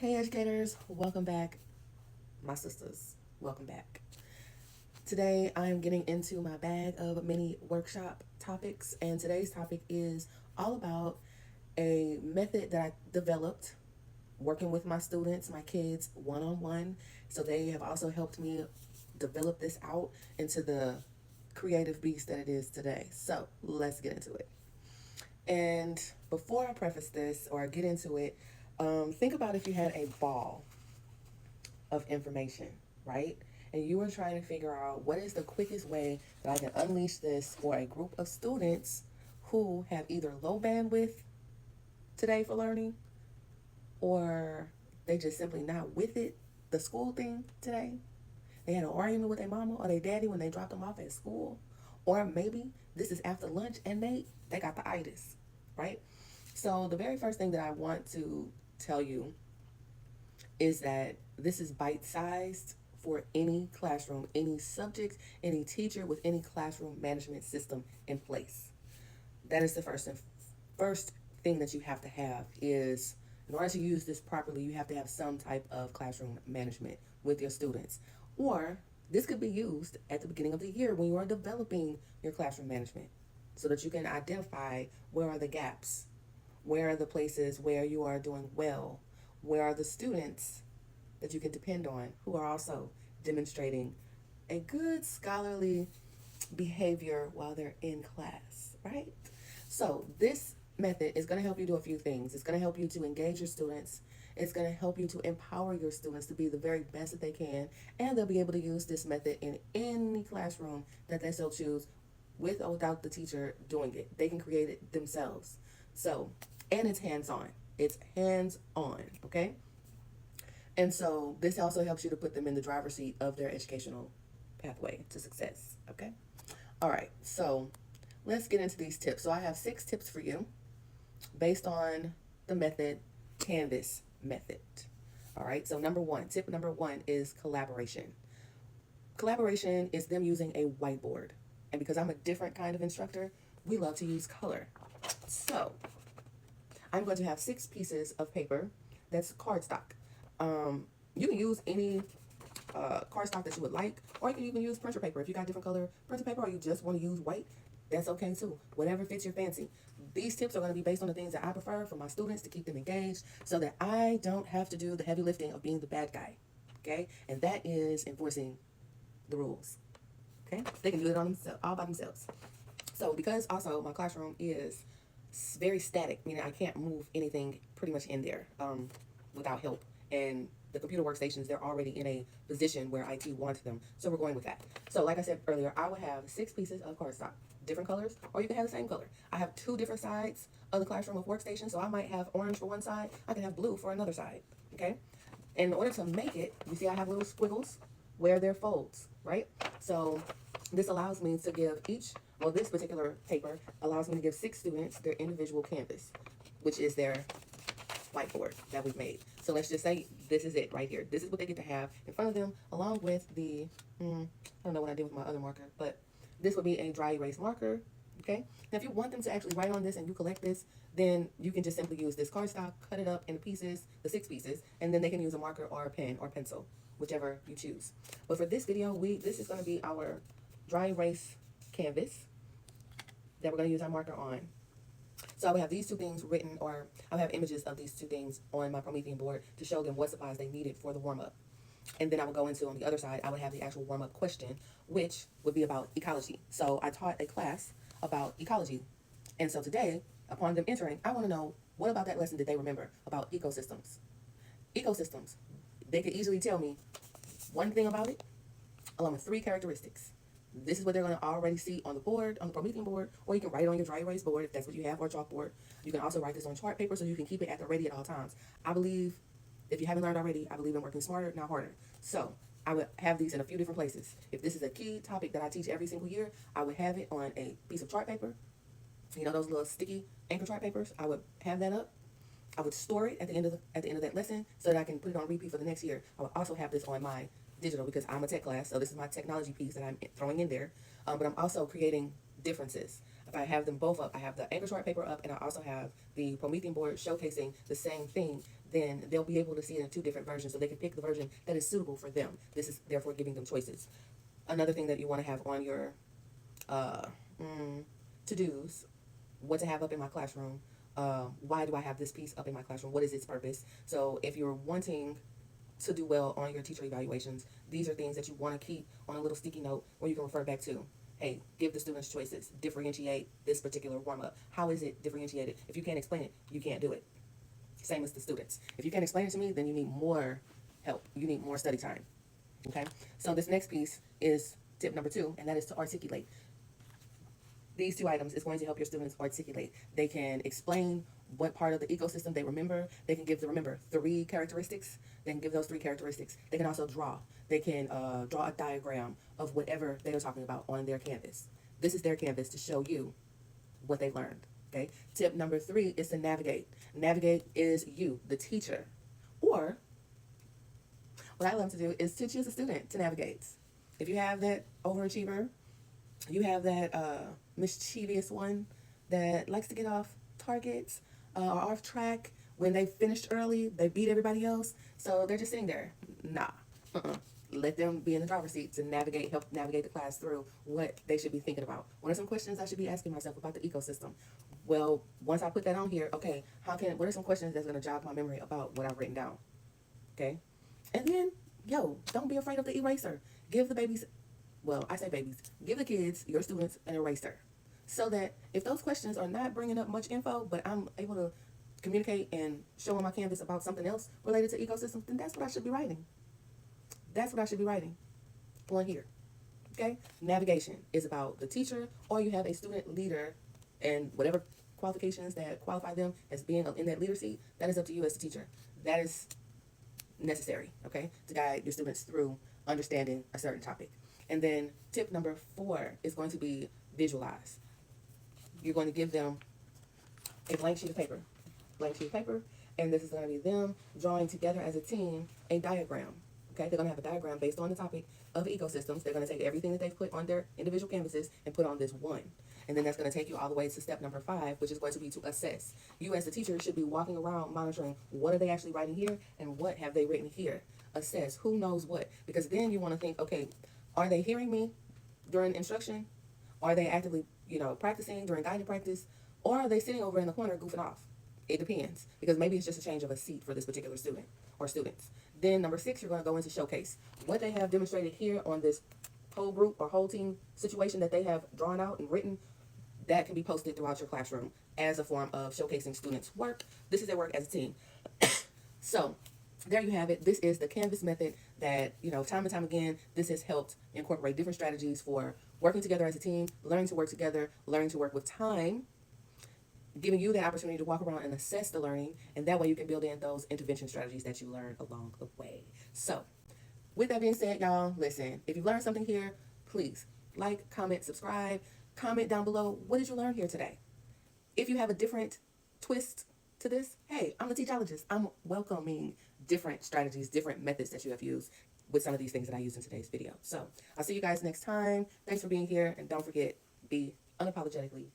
Hey educators, welcome back. My sisters, welcome back. Today I'm getting into my bag of mini workshop topics, and today's topic is all about a method that I developed working with my students, my kids, one on one. So they have also helped me develop this out into the creative beast that it is today. So let's get into it. And before I preface this or get into it, think about if you had a ball of information, right? And you were trying to figure out what is the quickest way that I can unleash this for a group of students who have either low bandwidth today for learning or they just simply not with it, the school thing today. They had an argument with their mama or their daddy when they dropped them off at school. Or maybe this is after lunch and they got the itis, right? So the very first thing that I want to tell you is that this is bite-sized for any classroom, any subject, any teacher with any classroom management system in place. That is the first thing that you have to have is in order to use this properly, you have to have some type of classroom management with your students. Or this could be used at the beginning of the year when you are developing your classroom management so that you can identify where are the gaps, where are the places where you are doing well, where are the students that you can depend on who are also demonstrating a good scholarly behavior while they're in class, right? So this method is going to help you do a few things. It's going to help you to engage your students. It's going to help you to empower your students to be the very best that they can, and they'll be able to use this method in any classroom that they so choose, with or without the teacher doing it. They can create it themselves. So, and it's hands-on. It's hands-on, okay? And so this also helps you to put them in the driver's seat of their educational pathway to success, okay? All right, so let's get into these tips. So I have 6 tips for you based on the method, C.A.N.V.A.S Method. All right, so tip number one is collaboration. Collaboration is them using a whiteboard. And because I'm a different kind of instructor, we love to use color. So I'm going to have 6 pieces of paper that's cardstock. You can use any cardstock that you would like, or you can even use printer paper. If you got different color printer paper or you just want to use white, that's okay too. Whatever fits your fancy. These tips are going to be based on the things that I prefer for my students to keep them engaged so that I don't have to do the heavy lifting of being the bad guy. Okay? And that is enforcing the rules. Okay? They can do it on themselves, all by themselves. So because also my classroom is very static, meaning I can't move anything pretty much in there without help. And the computer workstations, they're already in a position where IT wants them. So we're going with that. So like I said earlier, I would have 6 pieces of cardstock, different colors, or you can have the same color. I have 2 different sides of the classroom of workstation. So I might have orange for one side. I can have blue for another side. Okay. In order to make it, you see I have little squiggles where they're folds, right? So this allows me to give this particular paper allows me to give 6 students their individual canvas, which is their whiteboard that we've made. So let's just say this is it right here. This is what they get to have in front of them, along with the, I don't know what I did with my other marker, but this would be a dry erase marker, okay? Now, if you want them to actually write on this and you collect this, then you can just simply use this cardstock, cut it up into pieces, the 6 pieces, and then they can use a marker or a pen or pencil, whichever you choose. But for this video, this is going to be our dry erase canvas that we're going to use our marker on. So I would have these 2 things written, or I would have images of these 2 things on my Promethean board to show them what supplies they needed for the warm-up. And then I would go into, on the other side, I would have the actual warm-up question, which would be about ecology. So I taught a class about ecology. And so today, upon them entering, I want to know, what about that lesson did they remember about ecosystems? Ecosystems. They could easily tell me one thing about it, along with 3 characteristics. This is what they're going to already see on the board, on the Promethean board, or you can write it on your dry erase board if that's what you have, or chalkboard. You can also write this on chart paper so you can keep it at the ready at all times. I believe, if you haven't learned already, I believe in working smarter, not harder. So I would have these in a few different places. If this is a key topic that I teach every single year, I would have it on a piece of chart paper. You know, those little sticky anchor chart papers. I would have that up. I would store it at the end of that lesson so that I can put it on repeat for the next year. I would also have this on my digital because I'm a tech class, so this is my technology piece that I'm throwing in there. But I'm also creating differences. If I have them both up, I have the anchor chart paper up, and I also have the Promethean board showcasing the same thing then they'll be able to see it in two different versions, so they can pick the version that is suitable for them. This is therefore giving them choices. Another thing that you want to have on your uh, to-dos, what to have up in my classroom, why do I have this piece up in my classroom, what is its purpose. So if you're wanting to do well on your teacher evaluations, these are things that you want to keep on a little sticky note where you can refer back to. Hey, give the students choices, differentiate this particular warm-up. How is it differentiated? If you can't explain it, you can't do it. Same as the students. If you can't explain it to me, then you need more help. You need more study time. Okay? So this next piece is tip number 2, and that is to articulate. These 2 items is going to help your students articulate. They can explain what part of the ecosystem they remember. They can give the remember 3 characteristics. They can give those 3 characteristics. They can also draw. They can draw a diagram of whatever they are talking about on their canvas. This is their canvas to show you what they learned. Okay. Tip number 3 is to navigate. Navigate is you, the teacher, or what I love to do is to choose a student to navigate. If you have that overachiever, you have that mischievous one that likes to get off targets or off track. When they finished early, they beat everybody else, so they're just sitting there. Nah. Let them be in the driver's seat to help navigate the class through what they should be thinking about. What are some questions I should be asking myself about the ecosystem? Well, once I put that on here, okay, what are some questions that's going to jog my memory about what I've written down? Okay? And then, don't be afraid of the eraser. Give the babies, I say babies, give the kids, your students, an eraser. So that if those questions are not bringing up much info, but I'm able to communicate and show on my canvas about something else related to ecosystems, then that's what I should be writing. That's what I should be writing on here. Okay? Navigation is about the teacher, or you have a student leader, and whatever qualifications that qualify them as being in that leader seat, that is up to you as the teacher. That is necessary, okay, to guide your students through understanding a certain topic. And then tip number 4 is going to be visualize. You're going to give them a blank sheet of paper, and this is going to be them drawing together as a team a diagram. Okay, they're going to have a diagram based on the topic of ecosystems. They're going to take everything that they've put on their individual canvases and put on this one. And then that's going to take you all the way to step number 5, which is going to be to assess. You as the teacher should be walking around monitoring what are they actually writing here and what have they written here. Assess who knows what. Because then you want to think, okay, are they hearing me during instruction? Are they actively, practicing during guided practice? Or are they sitting over in the corner goofing off? It depends. Because maybe it's just a change of a seat for this particular student or students. Then number 6, you're going to go into showcase. What they have demonstrated here on this whole group or whole team situation that they have drawn out and written, that can be posted throughout your classroom as a form of showcasing students' work. This is their work as a team. So there you have it. This is the C.A.N.V.A.S method that, time and time again, this has helped incorporate different strategies for working together as a team, learning to work together, learning to work with time, giving you the opportunity to walk around and assess the learning, and that way you can build in those intervention strategies that you learn along the way. So with that being said, y'all, listen, if you learned something here, please like, comment, subscribe, comment down below, what did you learn here today? If you have a different twist to this, hey, I'm a teachologist. I'm welcoming different strategies, different methods that you have used with some of these things that I used in today's video. So I'll see you guys next time. Thanks for being here, and don't forget, be unapologetically